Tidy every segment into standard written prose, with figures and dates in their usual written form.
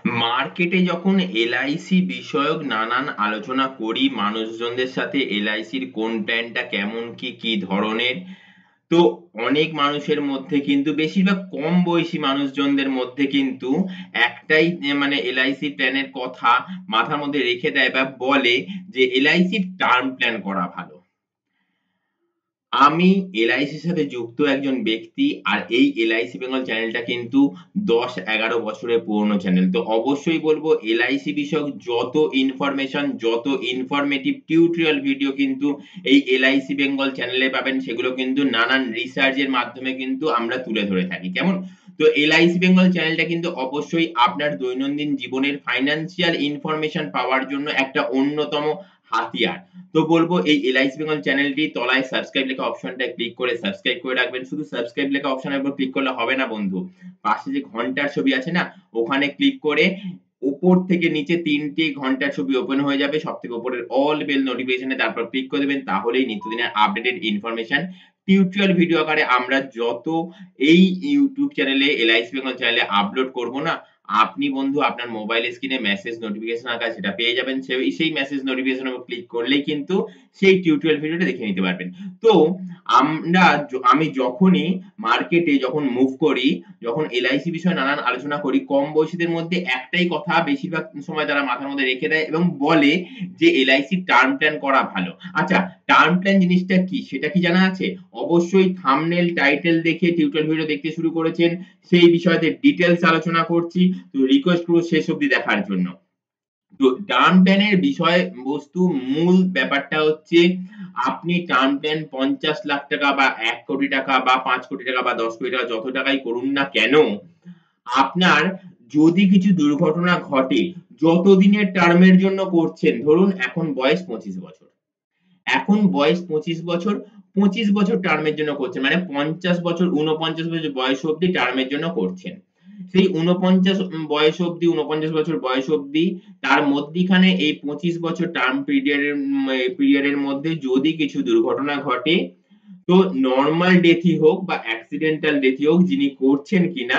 মার্কেটে যখন এলআইসি বিষয়ক নানান আলোচনা করি মানুষজনদের সাথে, এলআইসির কোন প্ল্যানটা কেমন কি ধরনের, তো অনেক মানুষের মধ্যে কিন্তু বেশিরভাগ কম বয়সী মানুষজনদের মধ্যে কিন্তু একটাই মানে এলআইসি প্ল্যানের কথা মাথার মধ্যে রেখে দেয় বা বলে যে এলআইসির টার্ম প্ল্যান করা ভালো। আমি এলআইসির সাথে যুক্ত একজন ব্যক্তি, আর এই এলআইসি বেঙ্গল চ্যানেলটা কিন্তু ১০-১১ বছরের পুরনো চ্যানেল। তো অবশ্যই বলবো এলআইসি বিষয়ক যত ইনফরমেশন, যত ইনফরমেটিভ টিউটোরিয়াল ভিডিও কিন্তু এই এলআইসি বেঙ্গল চ্যানেলে পাবেন, সেগুলো কিন্তু নানান রিসার্চের মাধ্যমে কিন্তু আমরা তুলে ধরে থাকি। কেমন? তো এলআইসি বেঙ্গল চ্যানেলটা কিন্তু অবশ্যই আপনার দৈনন্দিন জীবনের ফাইন্যান্সিয়াল ইনফরমেশন পাওয়ার জন্য একটা অন্যতম হাতিয়ার। তো বলবো এই এলআইসি বেঙ্গল চ্যানেলটি তলায় সাবস্ক্রাইব লেখা অপশনটায় ক্লিক করে সাবস্ক্রাইব করে রাখবেন। শুধু সাবস্ক্রাইব লেখা অপশনের উপর ক্লিক করলে হবে না বন্ধু, পাশে যে ঘন্টার ছবি আছে না, ওখানে ক্লিক করে উপর থেকে নিচে ৩টে ঘন্টার ছবি ওপেন হয়ে যাবে, সব থেকে উপরের অল বেল নোটিফিকেশনে তারপর ক্লিক করে দেবেন, তাহলেই নিত্যদিনের আপডেটেড ইনফরমেশন টিউটোরিয়াল ভিডিও আকারে আমরা যত এই ইউটিউব চ্যানেলে এলআইসি বেঙ্গল চ্যানেলে আপলোড করব না, আপনি বন্ধু আপনার মোবাইল স্ক্রিনে মেসেজ নোটিফিকেশন আকারে সেটা পেয়ে যাবেন। সেই মেসেজ নোটিফিকেশনের উপর ক্লিক করলেই কিন্তু সেই টিউটোরিয়াল ভিডিওটা দেখে নিতে পারবেন। তো আমি যখনই মার্কেটে যখন মুভ করি, যখন এলআইসি বিষয়ে নানান আলোচনা করি, কম বয়সীদের মধ্যে একটাই কথা বেশিরভাগ সময় তারা মাথার মধ্যে রেখে দেয় এবং বলে যে এলআইসি টার্ম প্ল্যান করা ভালো। আচ্ছা, টার্ম প্ল্যান জিনিসটা কি সেটা কি জানা আছে? অবশ্যই থাম্বনেল টাইটেল দেখে টিউটোরিয়াল ভিডিও দেখতে শুরু করেছেন, সেই বিষয়তে ডিটেইলস আলোচনা করছি। তো রিকোয়েস্ট করব শেষ অবধি দেখার জন্য। তো টার্ম প্ল্যানের বিষয়বস্তু, মূল ব্যাপারটা হচ্ছে আপনি টার্ম প্ল্যান ৫০ লাখ টাকা বা ১ কোটি টাকা বা ৫ কোটি টাকা বা ১০ কোটি টাকা যত টাকাই করুন না কেন, আপনার যদি কিছু দুর্ঘটনা ঘটে, যতদিনের টার্মের জন্য করছেন, ধরুন এখন বয়স ২৫ বছর। এখন বয়স ২৫ বছর, ২৫ বছর টার্মের জন্য করছেন। মানে ৫০ বছর, ৪৯ বছর বয়স অবধি টার্মের জন্য করছেন। সেই ৪৯ বয়স অবধি, ৪৯ বছর বয়স অবধি, তার মধ্যিখানে এই ২৫ বছর টার্ম পিরিয়ড এর মধ্যে যদি কিছু দুর্ঘটনা ঘটে, তো নরমাল ডেথই হোক বা অ্যাক্সিডেন্টাল ডেথই হোক, যিনি করছেন কিনা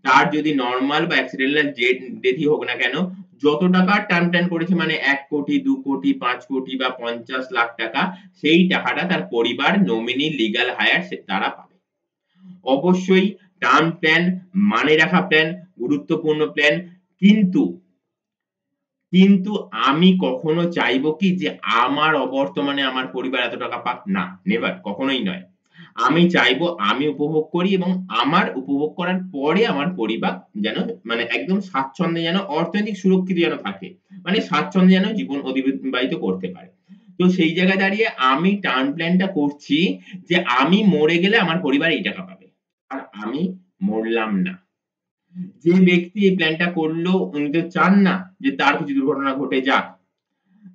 তার যদি নরমাল বা অ্যাক্সিডেন্টাল ডেথই হোক না কেন, যত টাকা টার্ম প্ল্যান করেছে মানে ১ কোটি, ২ কোটি, ৫ কোটি বা ৫০ লাখ টাকা, সেই টাকাটা তার পরিবার, নমিনি, লিগ্যাল হায়ার তারা পাবে। অবশ্যই টার্ম প্ল্যান মানে রাখা প্ল্যান, গুরুত্বপূর্ণ প্ল্যান। কিন্তু কিন্তু আমি কখনো চাইবো কি যে আমার অবর্তমানে আমার পরিবার এত টাকা পাক? না, নেভার, কখনোই নয়। আমি চাইবো আমি উপভোগ করি এবং আমার উপভোগ করার পরে আমার পরিবার যেন মানে একদম স্বাচ্ছন্দ্যে যেন অর্থনৈতিক সুরক্ষিত যেন থাকে। মানে স্বাচ্ছন্দ্যে যেন জীবন অতিবাহিত করতে পারে। তো সেই জায়গায় দাঁড়িয়ে আমি টার্ম প্ল্যানটা করছি যে আমি মরে গেলে আমার পরিবার এই টাকা পাবে। আর আমি মরলাম না। যে ব্যক্তি এই প্ল্যানটা করলো উনি তো চান না যে তার কিছু দুর্ঘটনা ঘটে যাক।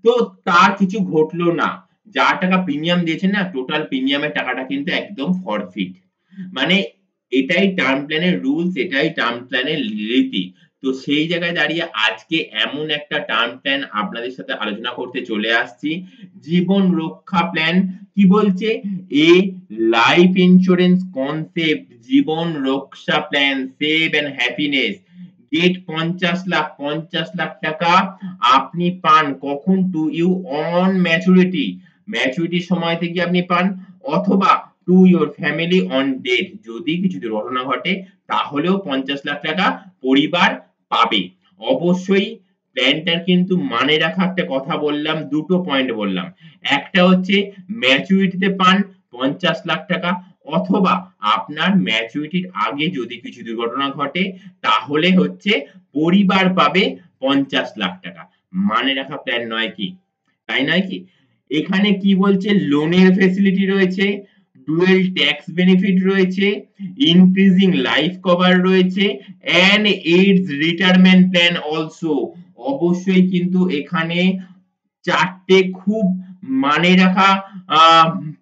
তো তার কিছু ঘটলো না। যা টাকা প্রিমিয়াম দিয়েছেন না, টোটাল প্রিমিয়ামের টাকাটা কিন্তু একদম ফরফিট। মানে এটাই টার্ম প্ল্যানের রুলস, এটাই টার্ম প্ল্যানের রীতি। তো সেই জায়গায় দাঁড়িয়ে আজকে এমন একটা টার্ম প্ল্যান আপনাদের সাথে আলোচনা করতে চলে আসছি। জীবন রক্ষা প্ল্যান। কি বলছে? A life insurance concept, Jeevan Raksha plan, save and happiness. Get ৫০ lakh টাকা আপনি পান কখন? To you on maturity. ম্যাচুরিটির সময় থেকে আপনি পান, অথবা to your family on death. যদি কিছু দুর্ঘটনা ঘটে তাহলেও ৫০ লাখ টাকা পরিবার পাবে। অবশ্যই প্ল্যানটার কিন্তু মানে রাখা একটা কথা বললাম, দুটো পয়েন্ট বললাম। একটা হচ্ছে ম্যাচুরিটিতে পান ৫০ লাখ টাকা, অথবা আপনার ম্যাচুরিটির আগে যদি কিছু দুর্ঘটনা ঘটে তাহলে হচ্ছে পরিবার পাবে ৫০ লাখ টাকা। মানে রাখা প্ল্যান নয় কি? তাই নয় কি? এখানে কি বলছে? লোনের ফেসিলিটি রয়েছে, ডুয়েল ট্যাক্স বেনিফিট রয়েছে, ইনক্রিজিং লাইফ কভার রয়েছে, and it's retirement plan also. অবশ্যই কিন্তু এখানে ৪টে খুব মানে রাখা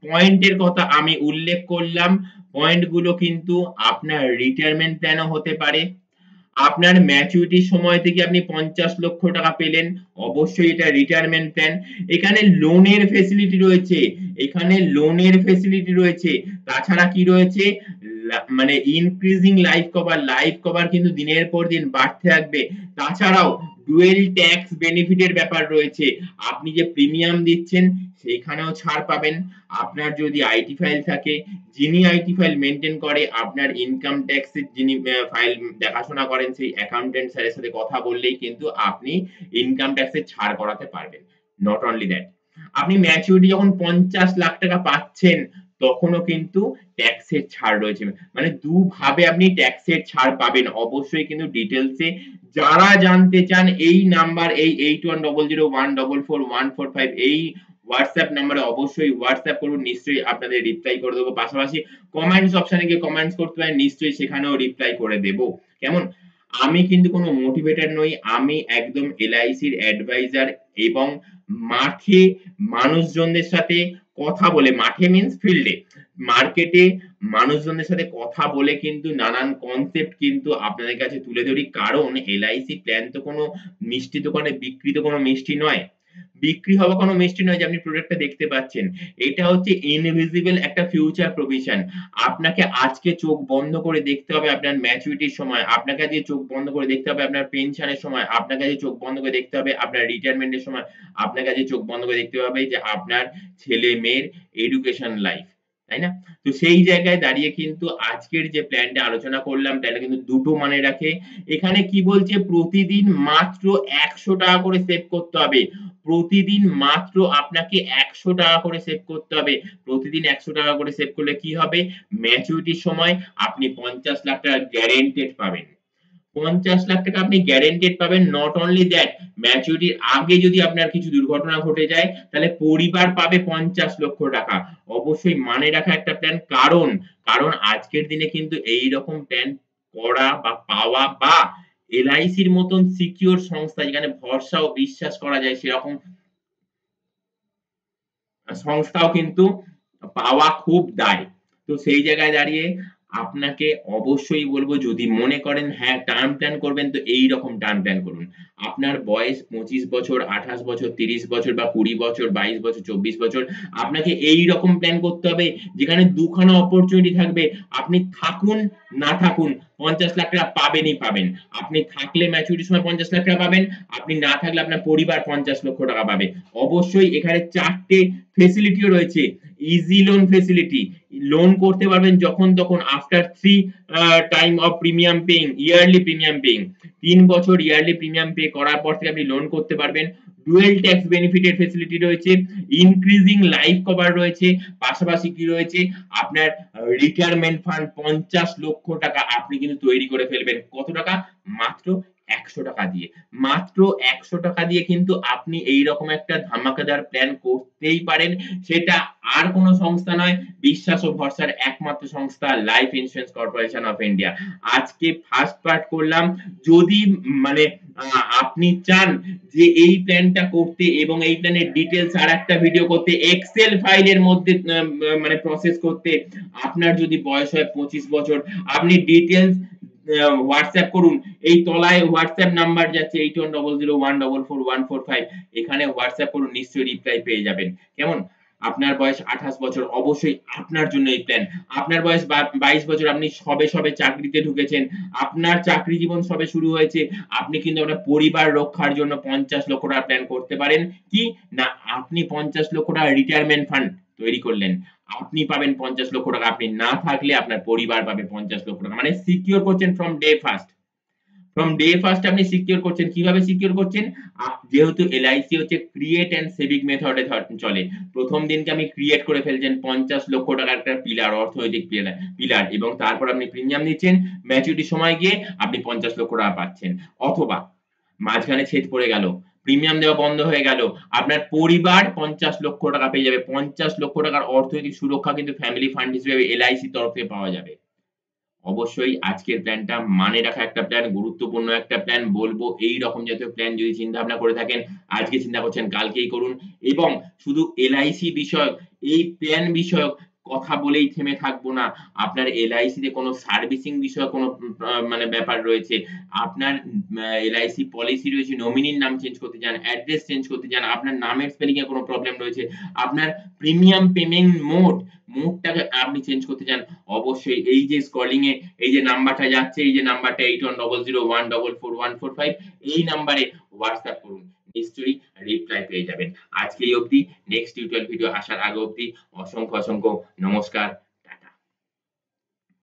পয়েন্টের কথা আমি উল্লেখ করলাম। পয়েন্ট গুলো কিন্তু আপনার রিটায়ারমেন্ট প্ল্যানও হতে পারে। আপনার ম্যাচুরিটির সময় থেকে আপনি ৫০ লক্ষ টাকা পেলেন, অবশ্যই এটা রিটায়ারমেন্ট প্ল্যান। এখানে লোনের ফেসিলিটি রয়েছে, এখানে লোনের ফেসিলিটি রয়েছে। তাছাড়া কি রয়েছে? মানে ইনক্রিজিং লাইফ কভার কিন্তু দিনের পর দিন বাড়তে থাকবে। তাছাড়াও ডুয়েল ট্যাক্স বেনিফিটের ব্যাপার রয়েছে। আপনি যে প্রিমিয়াম দিচ্ছেন সেখানেও ছাড় পাবেন। আপনার যদি আইটি ফাইল থাকে, যিনি আইটি ফাইল মেনটেন করে, আপনার ইনকাম ট্যাক্সের যিনি ফাইল দেখাশোনা করেন, সেই অ্যাকাউন্টেন্ট স্যারের সাথে কথা বললেই কিন্তু আপনি ইনকাম ট্যাক্সের ছাড় করাতে পারবেন। নট অনলি দ্যাট, আপনি ম্যাচুরিটি যখন 50 লাখ টাকা পাচ্ছেন তখনও কিন্তু ট্যাক্সের ছাড় রয়েছে। মানে দুভাবে আপনি ট্যাক্সের ছাড় পাবেন। অবশ্যই কিন্তু ডিটেলসে যারা জানতে চান এই নাম্বার, এই 8100144145 এই হোয়াটসঅ্যাপ নাম্বারে অবশ্যই হোয়াটসঅ্যাপ করুন, নিশ্চয়ই আপনাদের রিপ্লাই করে দেবো। পাশাপাশি কমেন্টস অপশনে গিয়ে কমেন্টস করতে পারেন, নিশ্চয়ই সেখানেও রিপ্লাই করে দেব। কেমন? আমি কিন্তু কোনো মোটিভেটর নই, আমি একদম এলআইসির অ্যাডভাইজার এবং মাঠে মানুষজনদের সাথে কথা বলে, মাঠে মিন্স ফিল্ডে, মার্কেটে মানুষজনদের সাথে কথা বলে কিন্তু নানান কনসেপ্ট কিন্তু আপনাদের কাছে তুলে ধরি। কারণ এলআইসি প্ল্যান তো কোনো মিষ্টি দোকানে বিক্রিত কোনো মিষ্টি নয়, বিক্রি হওয়া কোনো মিষ্টি নয় যে আপনি প্রোডাক্টটা দেখতে পাচ্ছেন। এটা হচ্ছে ইনভিজিবল একটা ফিউচার প্রভিশন। আপনাকে আজকে চোখ বন্ধ করে দেখতে হবে আপনার ম্যাচুরিটির সময়, আপনাকে আজকে চোখ বন্ধ করে দেখতে হবে আপনার পেনশনের সময়, আপনাকে আজকে চোখ বন্ধ করে দেখতে হবে আপনার রিটায়ারমেন্টের সময়, আপনাকে আজকে চোখ বন্ধ করে দেখতে হবে যে আপনার ছেলে-মেয়ের এডুকেশন লাইফ, তাই না? তো সেই জায়গায় দাঁড়িয়ে কিন্তু আজকের যে প্ল্যানটা আলোচনা করলাম, প্ল্যানটা কিন্তু দুটো মানে রাখে। এখানে কি বলছে, প্রতিদিন মাত্র ১০০ টাকা করে সেভ করতে হবে। প্রতিদিন মাত্র আপনাকে ১০০ টাকা করে সেভ করতে হবে। প্রতিদিন ১০০ টাকা করে সেভ করলে কি হবে? ম্যাচুরিটির সময় আপনি ৫০ লাখ টাকা গ্যারান্টেড পাবেন। ৫০ লাখ টাকা আপনি গ্যারান্টেড পাবেন। নট অনলি দ্যাট, ম্যাচুরিটির আগে যদি আপনার কিছু দুর্ঘটনা ঘটে যায় তাহলে পরিবার পাবে ৫০ লক্ষ টাকা। অবশ্যই মানে রাখা একটা প্ল্যান। কারণ আজকের দিনে কিন্তু এইরকম প্ল্যান করা বা পাওয়া বা এলআইসির মতন সিকিউর সংস্থা যেখানে ভরসা ও বিশ্বাস করা যায় সেরকম সংস্থাও কিন্তু পাওয়া খুব দায়। তো সেই জায়গায় দাঁড়িয়ে আপনাকে অবশ্যই বলব, যদি মনে করেন হ্যাঁ টার্ম প্ল্যান করবেন তো এইরকম টার্ম প্ল্যান করুন। আপনার বয়স ২৫ বছর, ২৮ বছর, ৩০ বছর বা ২০ বছর, ২২ বছর, ২৪ বছর, আপনাকে এইরকম প্ল্যান করতে হবে যেখানে দুখানা অপরচুনিটি থাকবে। আপনি থাকুন, না থাকুন ৫০ লাখ টাকা পাবেনই পাবেন। আপনি থাকলে ম্যাচুরিটির সময় ৫০ লাখ টাকা পাবেন, আপনি না থাকলে আপনার পরিবার ৫০ লক্ষ টাকা পাবে। অবশ্যই এখানে ৪ টে ফেসিলিটিও রয়েছে। ইজি লোন ফেসিলিটি, লোন করতে পারবেন যখন তখন after 3 time of premium paying, yearly premium paying. ৩ বছর ইয়ারলি প্রিমিয়াম পে করার পর থেকে আপনি লোন করতে পারবেন। ডুয়েল ট্যাক্স বেনিফিটের ফেসিলিটি রয়েছে, ইনক্রিজিং লাইফ কভার রয়েছে, পাশাপাশি কি রয়েছে, আপনার রিটায়ারমেন্ট ফান্ড ৫০ লক্ষ টাকা আপনি কিন্তু তৈরি করে ফেলবেন। কত টাকা? মাত্র ১০০ টাকা দিয়ে। মাত্র ১০০ টাকা দিয়ে কিন্তু আপনি এইরকম একটা ধামাকাদার প্ল্যান করতেই পারেন। সেটা আর কোন সংস্থা নয়, বিশ্বাস ও ভরসার একমাত্র সংস্থা life insurance corporation of India. আজকে ফার্স্ট পার্ট করলাম। যদি মানে আপনি চান যে এই প্ল্যানটা করতে এবং এই প্ল্যানের ডিটেইলস আরেকটা ভিডিও করতে, এক্সেল ফাইলের মধ্যে মানে প্রসেস করতে, আপনার যদি বয়স হয় ২৫ বছর, আপনি ডিটেইলস হোয়াটসঅ্যাপ করুন। এই তলায় হোয়াটসঅ্যাপ নাম্বার যাচ্ছে 8100144145, এখানে হোয়াটসঅ্যাপ করুন, নিশ্চয়ই রিপ্লাই পেয়ে যাবেন। কেমন? আপনার বয়স ২৮ বছর, অবশ্যই আপনার জন্য এই প্ল্যান। আপনার বয়স ২২ বছর, আপনি সবে চাকরিতে ঢুকেছেন, আপনার চাকরি জীবন সবে শুরু হয়েছে, আপনি কিন্তু আপনার পরিবার রক্ষার জন্য ৫০ লক্ষ টাকা প্ল্যান করতে পারেন। কি না, আপনি ৫০ লক্ষ টাকা রিটায়ারমেন্ট ফান্ড তৈরি করলেন। আপনি পাবেন ৫০ লক্ষ টাকা, আপনি না থাকলে আপনার পরিবার পাবে ৫০ লক্ষ টাকা। মানে সিকিউর করছেন from day first. From day first আপনি সিকিউর করছেন। কিভাবে সিকিউর করছেন? যেহেতু এলআইসি হচ্ছে ক্রিয়েট এন্ড সেভিং মেথডে চলে। প্রথম দিনকে আপনি ক্রিয়েট করে ফেলছেন ৫০ লক্ষ টাকার একটা পিলার, অর্থনৈতিক পিলার, এবং তারপর আপনি প্রিমিয়াম দিচ্ছেন। ম্যাচুরিটির সময় গিয়ে আপনি ৫০ লক্ষ টাকা পাচ্ছেন। অথবা মাঝখানে ছেদ পড়ে গেল, প্রিমিয়াম দেওয়া বন্ধ হয়ে গেল, আপনার পরিবার ৫০ লক্ষ টাকা পেয়ে যাবে। ৫০ লক্ষ টাকার অর্থনৈতিক সুরক্ষা কিন্তু ফ্যামিলি ফান্ড হিসেবে এলআইসির তরফ থেকে পাওয়া যাবে। অবশ্যই আজকের প্ল্যানটা মানে রাখা একটা প্ল্যান, গুরুত্বপূর্ণ একটা প্ল্যান। বলবো এইরকম জাতীয় প্ল্যান যদি চিন্তা ভাবনা করে থাকেন, আজকে চিন্তা করছেন কালকেই করুন। এবং শুধু এলআইসি বিষয়ক, এই প্ল্যান বিষয়ক কথা বলেই থেমে থাকবো না। আপনার LIC তে কোনো সার্ভিসিং বিষয়ে কোনো মানে ব্যাপার রয়েছে। আপনার LIC পলিসি রয়েছে, নমিনির নাম চেঞ্জ করতে চান, অ্যাড্রেস চেঞ্জ করতে চান, আপনার নামের স্পেলিং এ কোনো প্রবলেম রয়েছে, আপনার প্রিমিয়াম পেমেন্ট মোডটাকে আপনি চেঞ্জ করতে চান, অবশ্যই এই যে স্ক্রলিং এ এই যে নাম্বারটা যাচ্ছে, এই যে নাম্বারটা 8100144145 এই নাম্বারে WhatsApp করুন। নিশ্চয়ই রিপ্লাই পেয়ে যাবেন। আজকে এই অবধি। নেক্সট টিউটোরিয়াল ভিডিও আসার আগে অবধি অসংখ্য নমস্কার।